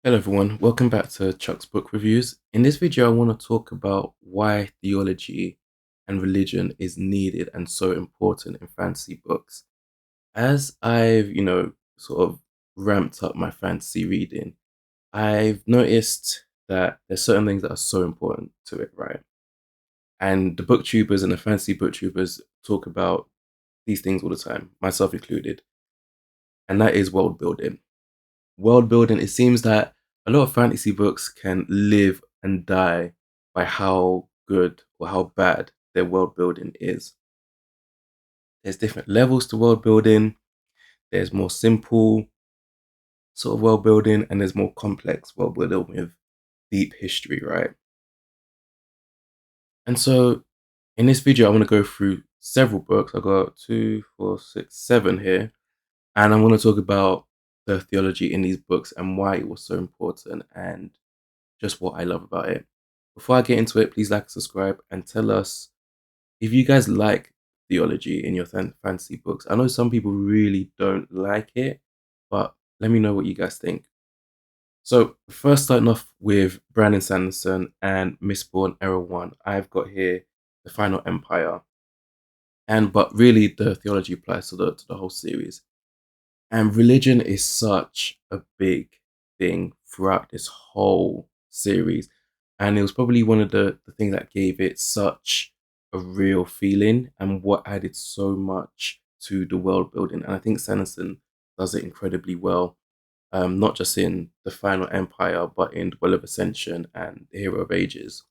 Hello everyone, welcome back to Chuck's Book Reviews. In this video, I want to talk about why theology and religion is needed and so important in fantasy books. As I've, sort of ramped up my fantasy reading, I've noticed that there's certain things that are so important to it, right? And the booktubers and the fantasy booktubers talk about these things all the time, myself included, and that is world building. World building, it seems that a lot of fantasy books can live and die by how good or how bad their world building is. There's different levels to world building. There's more simple sort of world building, and there's more complex world building with deep history, right? And so in this video, I want to go through several books. I got two, four, six, seven here, and I want to talk about the theology in these books and why it was so important and just what I love about it. Before I get into it, please like and subscribe and tell us if you guys like theology in your fantasy books. I know some people really don't like it, but let me know what you guys think. So, first starting off with Brandon Sanderson and Mistborn Era 1, I've got here The Final Empire. But really, the theology applies to the whole series. And religion is such a big thing throughout this whole series. And it was probably one of the things that gave it such a real feeling and what added so much to the world building. And I think Sanderson does it incredibly well, not just in The Final Empire, but in The Well of Ascension and The Hero of Ages.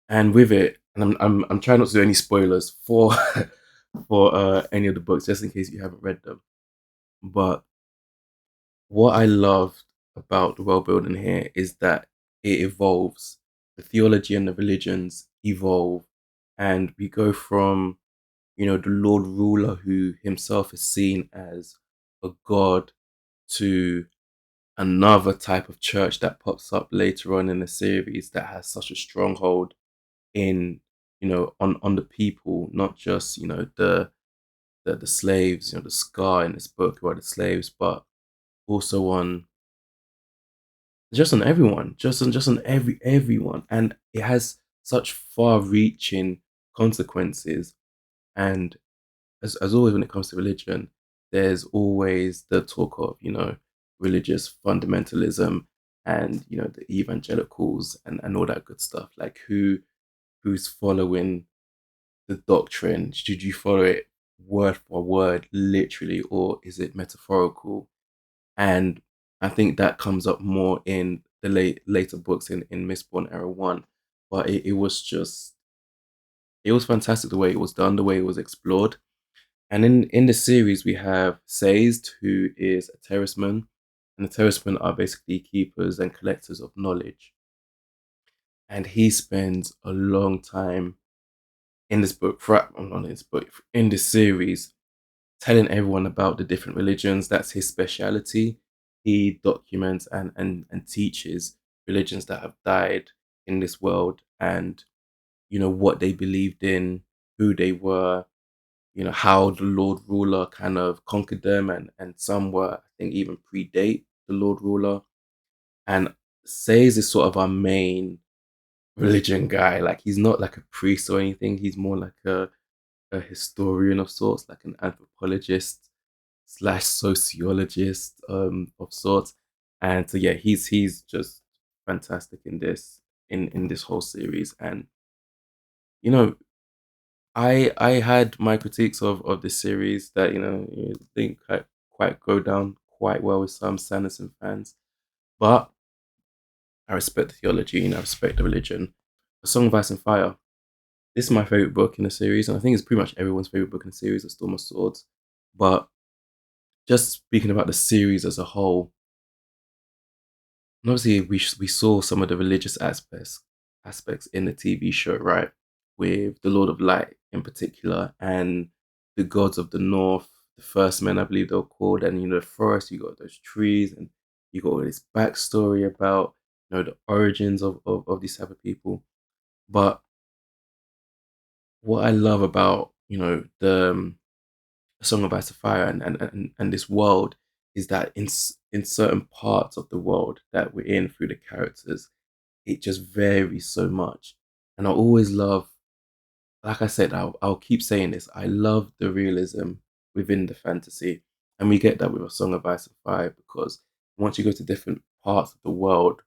And with it, and I'm trying not to do any spoilers for for any of the books, just in case you haven't read them. But what I loved about the world building here is that it evolves. The theology and the religions evolve, and we go from the Lord Ruler, who himself is seen as a god, to another type of church that pops up later on in the series that has such a stronghold in on the people, not just the slaves, the Scar in this book who are the slaves, but also on just on everyone, just on everyone, and it has such far-reaching consequences. And as always, when it comes to religion, there's always the talk of religious fundamentalism and the evangelicals and all that good stuff. Like who's following the doctrine? Should you follow it word for word, literally, or is it metaphorical? And I think that comes up more in the later books in Mistborn Era 1. But it was fantastic the way it was done, the way it was explored. And in the series we have Scythe, who is a terraceman, and the terracemen are basically keepers and collectors of knowledge. And he spends a long time in this book, not in this book, in this series, telling everyone about the different religions. That's his speciality. He documents and teaches religions that have died in this world, and what they believed in, who they were, how the Lord Ruler kind of conquered them, and some were, I think, even predate the Lord Ruler. And Says is sort of our main religion guy. Like he's not like a priest or anything. He's more like a historian of sorts, like an anthropologist slash sociologist of sorts. And so yeah, he's just fantastic in this whole series. And you know, I had my critiques of this series that you think quite go down quite well with some Sanderson fans, but I respect the theology and I respect the religion. A Song of Ice and Fire. This is my favorite book in the series, and I think it's pretty much everyone's favorite book in the series, A Storm of Swords. But just speaking about the series as a whole, and obviously we saw some of the religious aspects in the TV show, right? With the Lord of Light in particular, and the gods of the North, the First Men, I believe they were called, and the forest. You got those trees, and you got all this backstory about the origins of these type of people. But what I love about the Song of Ice and Fire and this world is that in certain parts of the world that we're in through the characters, it just varies so much. And I always love, like I said, I'll keep saying this. I love the realism within the fantasy, and we get that with A Song of Ice and Fire because once you go to different parts of the world,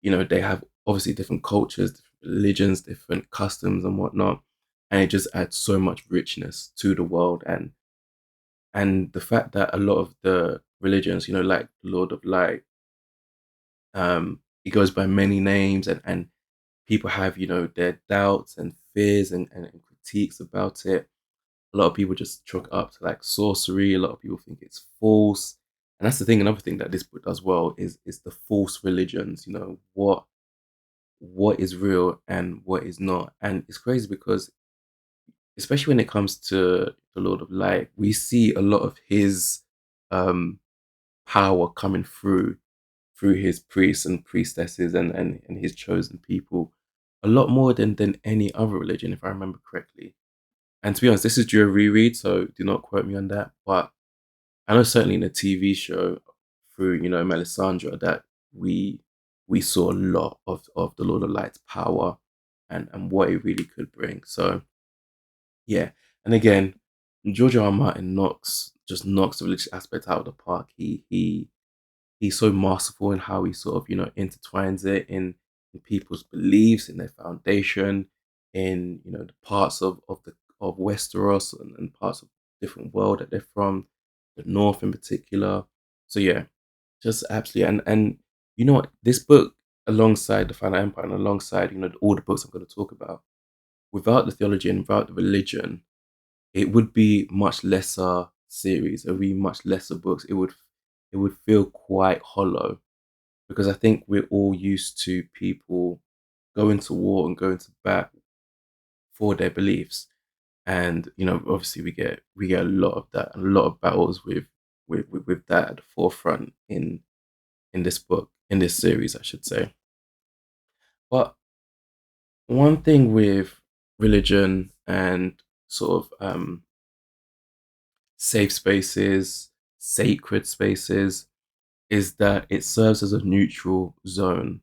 they have obviously different cultures, different religions, different customs and whatnot, and it just adds so much richness to the world. And the fact that a lot of the religions, like Lord of Light, it goes by many names, and people have their doubts and fears and critiques about it. A lot of people just chalk it up to like sorcery. A lot of people think it's false, and that's the thing. Another thing that this book does well is the false religions. What is real and what is not. And it's crazy because especially when it comes to the Lord of Light, we see a lot of his um power coming through his priests and priestesses and his chosen people a lot more than any other religion, if I remember correctly. And to be honest, this is due a reread, so do not quote me on that. But I know certainly in the TV show through Melisandre that we we saw a lot of the Lord of Light's power and what it really could bring. So yeah, and again, George R. R. Martin knocks the religious aspect out of the park. He's so masterful in how he sort of intertwines it in people's beliefs, in their foundation, in the parts of Westeros and parts of different world that they're from, the North in particular. So yeah, just absolutely. And you know what, this book alongside the Final Empire and alongside all the books I'm going to talk about, without the theology and without the religion, it would be much lesser series. It would be much lesser books. It would feel quite hollow because I think we're all used to people going to war and going to bat for their beliefs, and obviously we get a lot of that and a lot of battles with that at the forefront in this book, in this series, I should say. But one thing with religion and sort of safe spaces, sacred spaces, is that it serves as a neutral zone.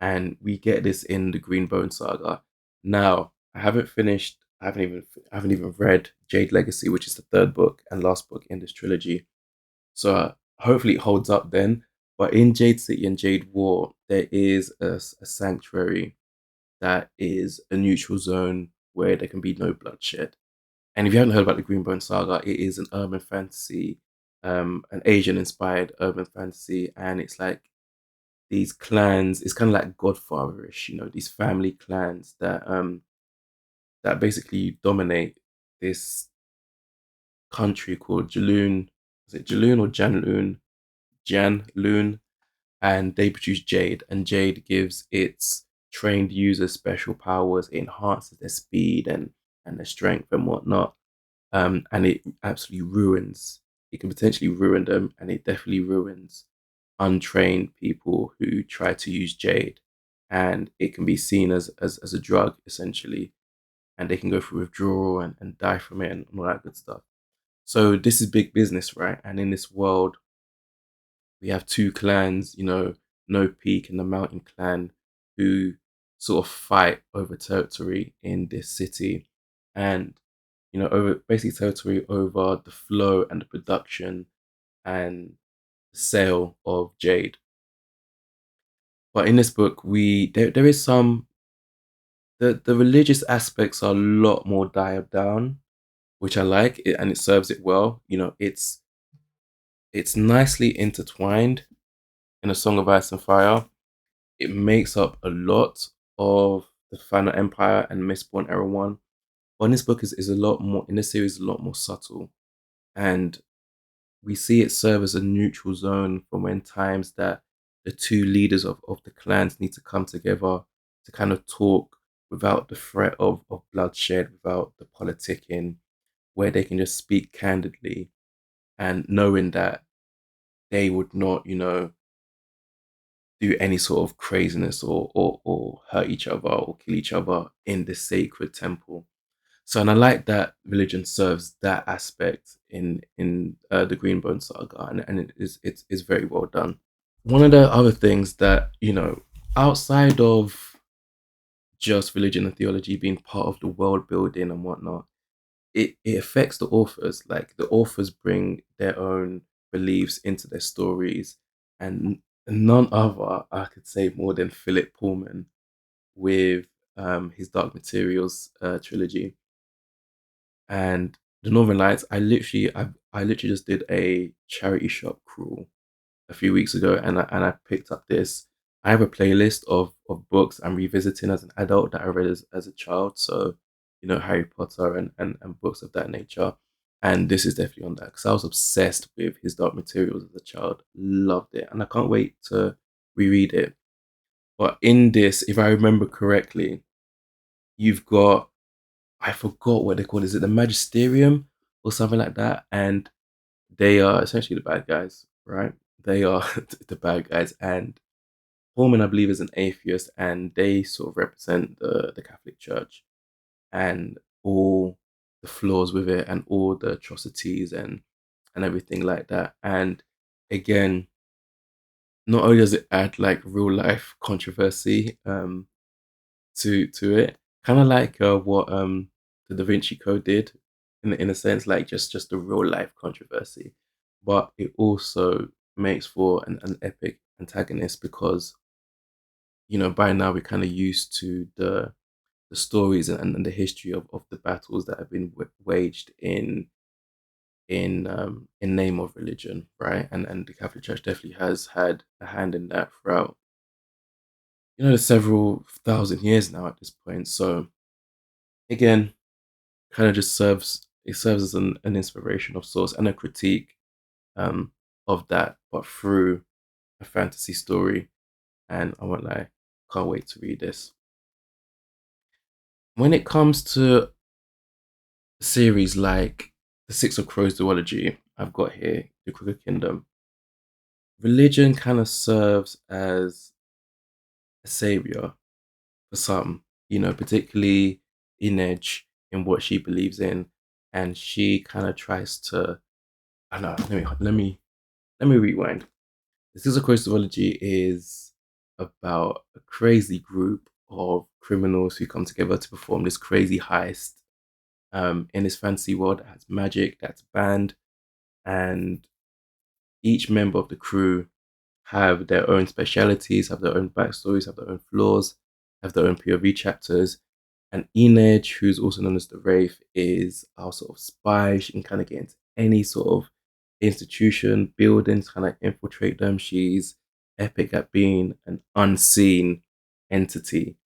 And we get this in the Greenbone saga. Now, I haven't even read Jade Legacy, which is the third book and last book in this trilogy. So hopefully it holds up then. But in Jade City and Jade War, there is a sanctuary that is a neutral zone where there can be no bloodshed. And if you haven't heard about the Greenbone Saga, it is an urban fantasy, an Asian inspired urban fantasy. And it's like these clans, it's kind of like Godfatherish, these family clans that basically dominate this country called Jaloon. Is it Jaloon or Janloon? Janloon. And they produce Jade, and Jade gives its trained users special powers. It enhances their speed and their strength and whatnot. And it absolutely ruins. It can potentially ruin them, and it definitely ruins untrained people who try to use Jade, and it can be seen as a drug essentially, and they can go through withdrawal and die from it and all that good stuff. So this is big business, right? And in this world, we have two clans, No Peak and the Mountain Clan, who sort of fight over territory in this city, and over basically territory over the flow and the production and sale of jade. But in this book, there is some the religious aspects are a lot more dialed down, which I like, and it serves it well. It's nicely intertwined in A Song of Ice and Fire. It makes up a lot of the Final Empire and Mistborn Era One. But in this book is a lot more in this series, a lot more subtle, and we see it serve as a neutral zone for when times that the two leaders of the clans need to come together to kind of talk without the threat of bloodshed, without the politicking, where they can just speak candidly and knowing that they would not, do any sort of craziness or hurt each other or kill each other in the sacred temple. So, and I like that religion serves that aspect in the Greenbone saga, and it's very well done. One of the other things that outside of just religion and theology being part of the world building and whatnot, it affects the authors. Like the authors bring their own beliefs into their stories, and none other I could say more than Philip Pullman with his Dark Materials trilogy and the Northern Lights. I literally just did a charity shop crawl a few weeks ago, and I picked up this. I have a playlist of books I'm revisiting as an adult that I read as a child. So, Harry Potter and books of that nature. And this is definitely on that because I was obsessed with his Dark Materials as a child. Loved it. And I can't wait to reread it. But in this, if I remember correctly, you've got, I forgot what they call it. Is it the Magisterium or something like that? And they are essentially the bad guys, right? They are the bad guys. And Pullman, I believe, is an atheist, and they sort of represent the Catholic Church and all the flaws with it, and all the atrocities and everything like that. And again, not only does it add like real life controversy to it, kind of like what the Da Vinci Code did in a sense, like just a real life controversy, but it also makes for an epic antagonist because by now we're kind of used to the stories and the history of the battles that have been waged in name of religion, right? And the Catholic Church definitely has had a hand in that throughout the several thousand years now at this point. So again, kind of just serves as an inspiration of sorts and a critique um of that, but through a fantasy story. And I won't lie, can't wait to read this. When it comes to series like the Six of Crows duology I've got here, the Crooked Kingdom, religion kind of serves as a savior for some, particularly Inej in what she believes in, and she kind of tries to. I don't know. Let me rewind. The Six of Crows duology is about a crazy group of criminals who come together to perform this crazy heist in this fantasy world that has magic that's banned, and each member of the crew have their own specialities, have their own backstories, have their own flaws, have their own POV chapters. And Enid, who's also known as the Wraith, is our sort of spy. She can kind of get into any sort of institution, buildings, kind of infiltrate them. She's epic at being an unseen entity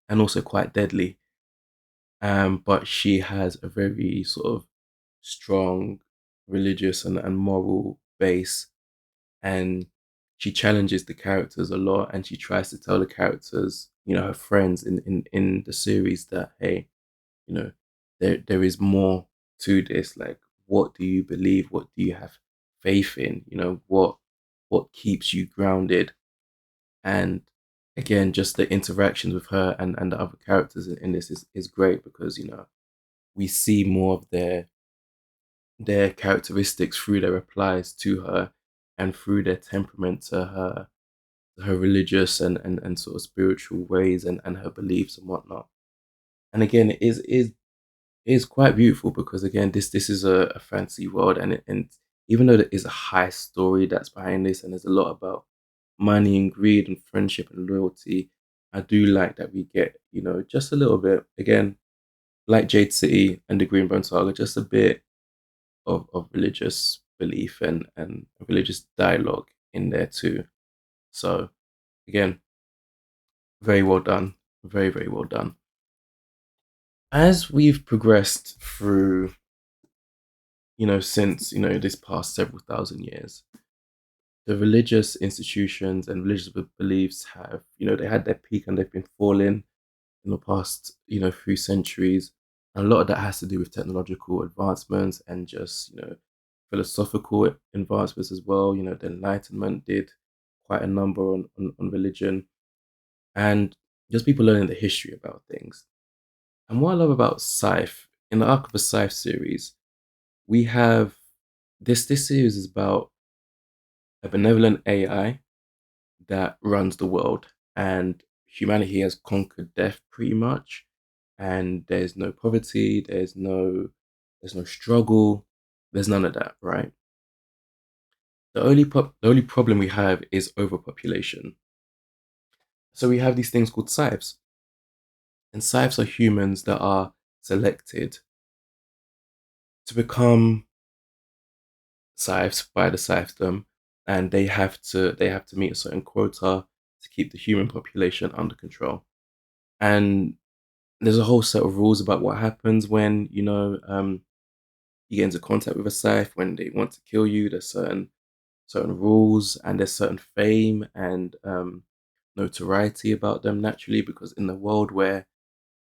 and also quite deadly. But she has a very sort of strong religious and moral base, and she challenges the characters a lot, and she tries to tell the characters, her friends in the series, that hey, you know there is more to this. Like, what do you believe? What do you have faith in? What keeps you grounded? And again, just the interactions with her and the other characters in this is great because we see more of their characteristics through their replies to her and through their temperament to her religious and sort of spiritual ways and her beliefs and whatnot. And again, it is quite beautiful because again, this is a fantasy world, and even though there is a high story that's behind this, and there's a lot about money and greed and friendship and loyalty, I do like that we get just a little bit, again, like Jade City and the Greenbone Saga, just a bit of religious belief and religious dialogue in there too. So again, very well done. Very, very well done. As we've progressed through, since, this past several thousand years, the religious institutions and religious beliefs have, they had their peak and they've been falling in the past, few centuries. And a lot of that has to do with technological advancements and just, philosophical advancements as well. The Enlightenment did quite a number on religion and just people learning the history about things. And what I love about Scythe, in the Arc of a Scythe series, we have this series is about a benevolent AI that runs the world, and humanity has conquered death pretty much, and there's no poverty, there's no struggle, there's none of that, right? The only problem we have is overpopulation. So we have these things called scythes, and scythes are humans that are selected to become scythes by the scythedom, and they have to meet a certain quota to keep the human population under control. And there's a whole set of rules about what happens when you get into contact with a scythe when they want to kill you. There's certain rules, and there's certain fame and notoriety about them naturally, because in the world where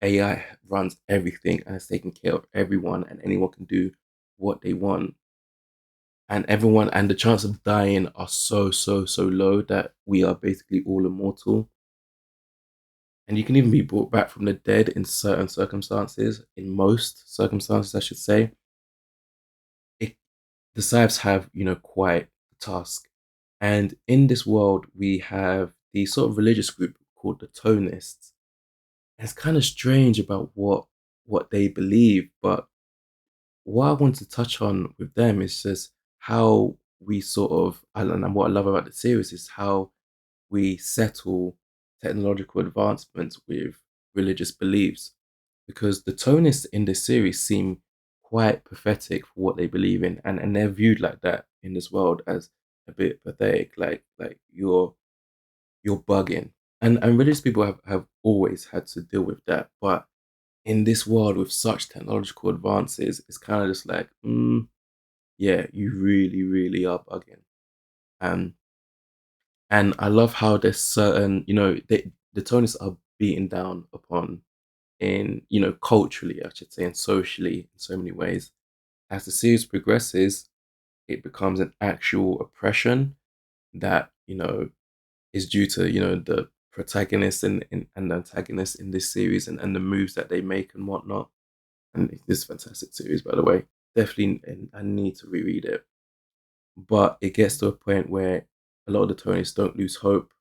AI runs everything and is taking care of everyone, and anyone can do what they want, and everyone and the chance of dying are so low that we are basically all immortal. And you can even be brought back from the dead in certain circumstances, in most circumstances, I should say. It, the Scythes have, quite a task. And in this world, we have the sort of religious group called the Tonists. And it's kind of strange about what they believe, but what I want to touch on with them is just how we sort of, and what I love about the series is how we settle technological advancements with religious beliefs. Because the Tonists in this series seem quite pathetic for what they believe in, and they're viewed like that in this world as a bit pathetic, like you're bugging. And religious people have always had to deal with that. But in this world with such technological advances, it's kind of just like, yeah, you really, really are bugging. Um, and I love how there's certain, the Tonys are beaten down upon in, culturally, I should say, and socially in so many ways. As the series progresses, it becomes an actual oppression that, is due to, the protagonist and the antagonist in this series, and the moves that they make and whatnot. And this is a fantastic series, by the way. Definitely, and I need to reread it. But it gets to a point where a lot of the Tonys don't lose hope,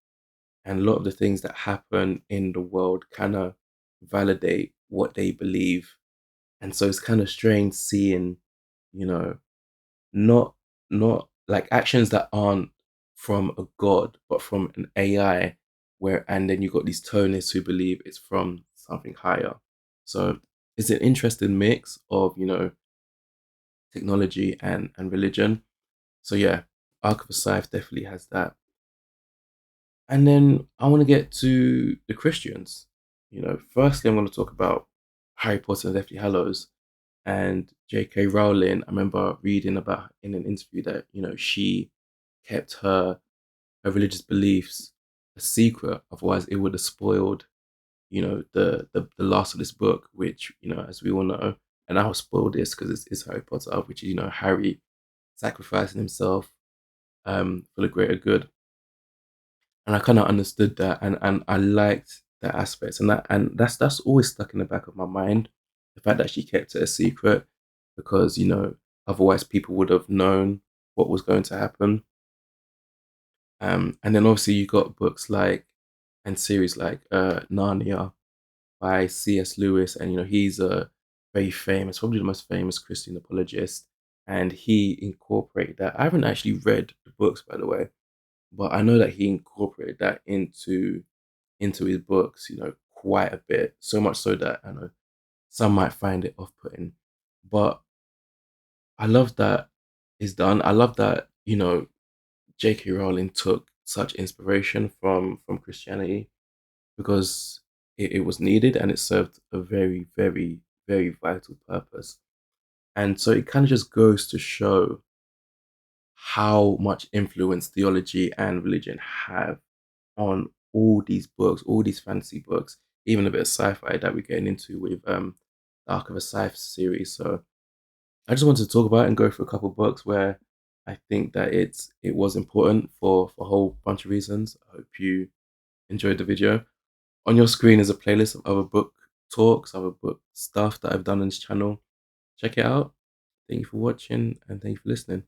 and a lot of the things that happen in the world kind of validate what they believe. And so it's kind of strange seeing, you know, not not like actions that aren't from a god, but from an AI, where and then you got these Tonists who believe it's from something higher. So it's an interesting mix of, technology and religion. So yeah, Arc of a Scythe definitely has that. And then I want to get to the Christians. Firstly, I'm going to talk about Harry Potter and Deathly Hallows. And J.K. Rowling, I remember reading about in an interview that, she kept her religious beliefs a secret. Otherwise, it would have spoiled, the last of this book, which, as we all know, and I will spoil this because it's Harry Potter, which is, Harry sacrificing himself for the greater good. And I kind of understood that, and I liked that aspect, and that's always stuck in the back of my mind, the fact that she kept it a secret, because otherwise people would have known what was going to happen. And then obviously you got books like and series like Narnia by C.S. Lewis, and he's a very famous, probably the most famous Christian apologist, and he incorporated that. I haven't actually read the books, by the way, but I know that he incorporated that into his books, quite a bit. So much so that I know some might find it off-putting, but I love that it's done. I love that J.K. Rowling took such inspiration from Christianity, because it was needed and it served a very, very, very vital purpose. And so it kind of just goes to show how much influence theology and religion have on all these books, all these fantasy books, even a bit of sci-fi that we're getting into with the Arc of a Scythe series. So I just wanted to talk about it and go through a couple of books where I think that it was important for a whole bunch of reasons. I hope you enjoyed the video. On your screen is a playlist of other book talks, other book stuff that I've done on this channel. Check it out. Thank you for watching and thank you for listening.